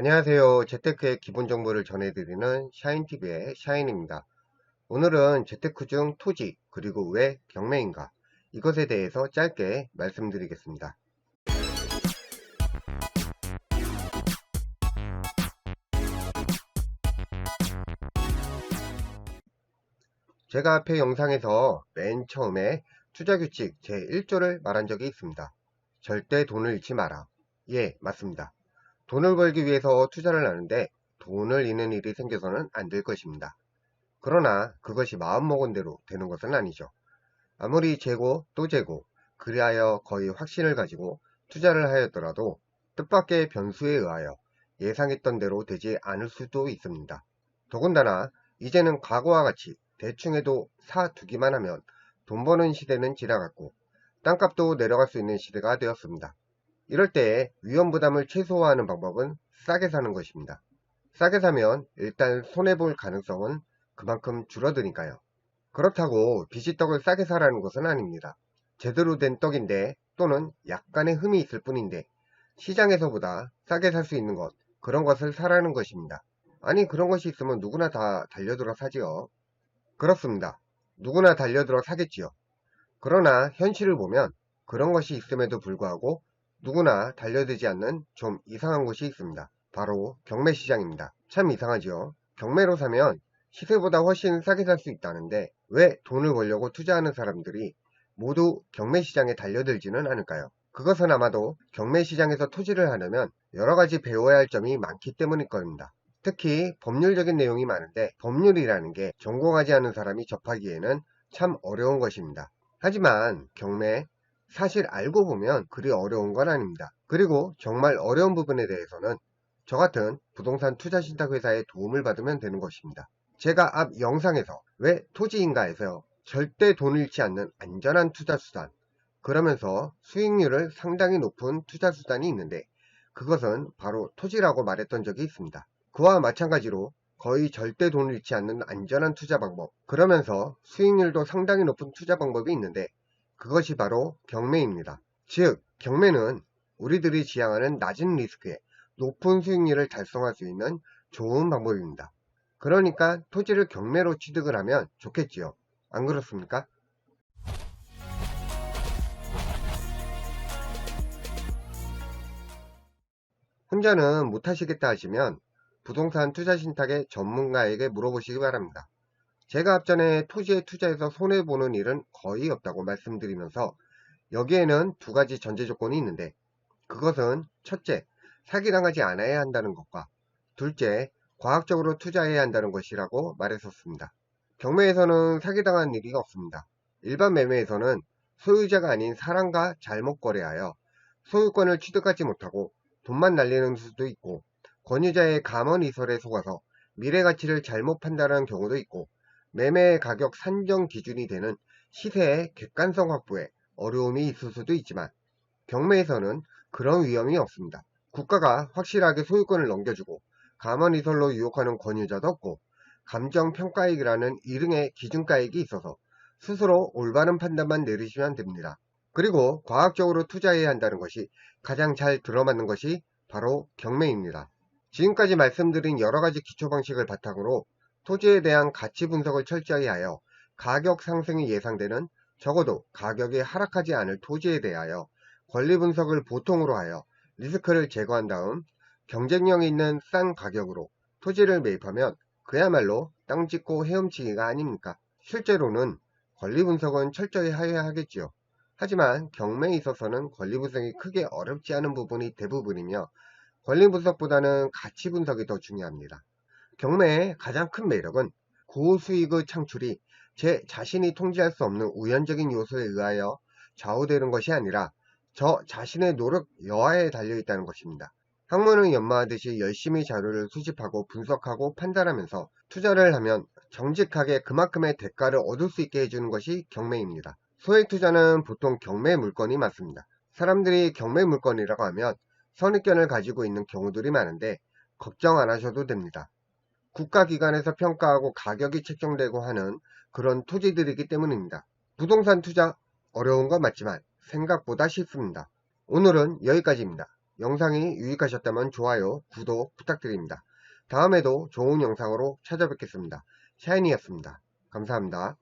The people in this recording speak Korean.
안녕하세요. 재테크의 기본 정보를 전해드리는 샤인TV의 샤인입니다. 오늘은 재테크 중 토지, 그리고 왜 경매인가? 이것에 대해서 짧게 말씀드리겠습니다. 제가 앞에 영상에서 맨 처음에 투자규칙 제1조를 말한 적이 있습니다. 절대 돈을 잃지 마라. 예, 맞습니다. 돈을 벌기 위해서 투자를 하는데 돈을 잃는 일이 생겨서는 안 될 것입니다. 그러나 그것이 마음먹은 대로 되는 것은 아니죠. 아무리 재고 또 재고 그리하여 거의 확신을 가지고 투자를 하였더라도 뜻밖의 변수에 의하여 예상했던 대로 되지 않을 수도 있습니다. 더군다나 이제는 과거와 같이 대충 해도 사두기만 하면 돈 버는 시대는 지나갔고 땅값도 내려갈 수 있는 시대가 되었습니다. 이럴 때에 위험부담을 최소화하는 방법은 싸게 사는 것입니다. 싸게 사면 일단 손해볼 가능성은 그만큼 줄어드니까요. 그렇다고 비지떡을 싸게 사라는 것은 아닙니다. 제대로 된 떡인데 또는 약간의 흠이 있을 뿐인데 시장에서보다 싸게 살 수 있는 것, 그런 것을 사라는 것입니다. 아니, 그런 것이 있으면 누구나 다 달려들어 사지요. 그렇습니다. 누구나 달려들어 사겠지요. 그러나 현실을 보면 그런 것이 있음에도 불구하고 누구나 달려들지 않는 좀 이상한 곳이 있습니다. 바로 경매 시장입니다. 참 이상하지요. 경매로 사면 시세보다 훨씬 싸게 살 수 있다는데 왜 돈을 벌려고 투자하는 사람들이 모두 경매 시장에 달려들지는 않을까요? 그것은 아마도 경매 시장에서 토지를 하려면 여러 가지 배워야 할 점이 많기 때문일 겁니다. 특히 법률적인 내용이 많은데 법률이라는 게 전공하지 않은 사람이 접하기에는 참 어려운 것입니다. 하지만 경매 사실 알고 보면 그리 어려운 건 아닙니다. 그리고 정말 어려운 부분에 대해서는 저 같은 부동산 투자신탁회사의 도움을 받으면 되는 것입니다. 제가 앞 영상에서 왜 토지인가에서 절대 돈을 잃지 않는 안전한 투자수단, 그러면서 수익률을 상당히 높은 투자수단이 있는데 그것은 바로 토지라고 말했던 적이 있습니다. 그와 마찬가지로 거의 절대 돈을 잃지 않는 안전한 투자 방법, 그러면서 수익률도 상당히 높은 투자 방법이 있는데 그것이 바로 경매입니다. 즉, 경매는 우리들이 지향하는 낮은 리스크에 높은 수익률을 달성할 수 있는 좋은 방법입니다. 그러니까 토지를 경매로 취득을 하면 좋겠지요. 안 그렇습니까? 혼자는 못하시겠다 하시면 부동산 투자 신탁의 전문가에게 물어보시기 바랍니다. 제가 앞전에 토지에 투자해서 손해보는 일은 거의 없다고 말씀드리면서 여기에는 두 가지 전제 조건이 있는데 그것은 첫째, 사기당하지 않아야 한다는 것과 둘째, 과학적으로 투자해야 한다는 것이라고 말했었습니다. 경매에서는 사기당한 일이 없습니다. 일반 매매에서는 소유자가 아닌 사람과 잘못 거래하여 소유권을 취득하지 못하고 돈만 날리는 수도 있고 권유자의 감언이설에 속아서 미래가치를 잘못 판단하는 경우도 있고 매매 가격 산정 기준이 되는 시세의 객관성 확보에 어려움이 있을 수도 있지만 경매에서는 그런 위험이 없습니다. 국가가 확실하게 소유권을 넘겨주고 감언이설로 유혹하는 권유자도 없고 감정평가액이라는 일응의 기준가액이 있어서 스스로 올바른 판단만 내리시면 됩니다. 그리고 과학적으로 투자해야 한다는 것이 가장 잘 들어맞는 것이 바로 경매입니다. 지금까지 말씀드린 여러가지 기초방식을 바탕으로 토지에 대한 가치 분석을 철저히 하여 가격 상승이 예상되는 적어도 가격이 하락하지 않을 토지에 대하여 권리 분석을 보통으로 하여 리스크를 제거한 다음 경쟁력이 있는 싼 가격으로 토지를 매입하면 그야말로 땅 짓고 헤엄치기가 아닙니까? 실제로는 권리 분석은 철저히 하여야 하겠지요. 하지만 경매에 있어서는 권리 분석이 크게 어렵지 않은 부분이 대부분이며 권리 분석보다는 가치 분석이 더 중요합니다. 경매의 가장 큰 매력은 고수익의 창출이 제 자신이 통제할 수 없는 우연적인 요소에 의하여 좌우되는 것이 아니라 저 자신의 노력 여하에 달려있다는 것입니다. 학문을 연마하듯이 열심히 자료를 수집하고 분석하고 판단하면서 투자를 하면 정직하게 그만큼의 대가를 얻을 수 있게 해주는 것이 경매입니다. 소액 투자는 보통 경매 물건이 많습니다. 사람들이 경매 물건이라고 하면 선입견을 가지고 있는 경우들이 많은데 걱정 안 하셔도 됩니다. 국가기관에서 평가하고 가격이 책정되고 하는 그런 토지들이기 때문입니다. 부동산 투자 어려운 건 맞지만 생각보다 쉽습니다. 오늘은 여기까지입니다. 영상이 유익하셨다면 좋아요, 구독 부탁드립니다. 다음에도 좋은 영상으로 찾아뵙겠습니다. 샤이니였습니다. 감사합니다.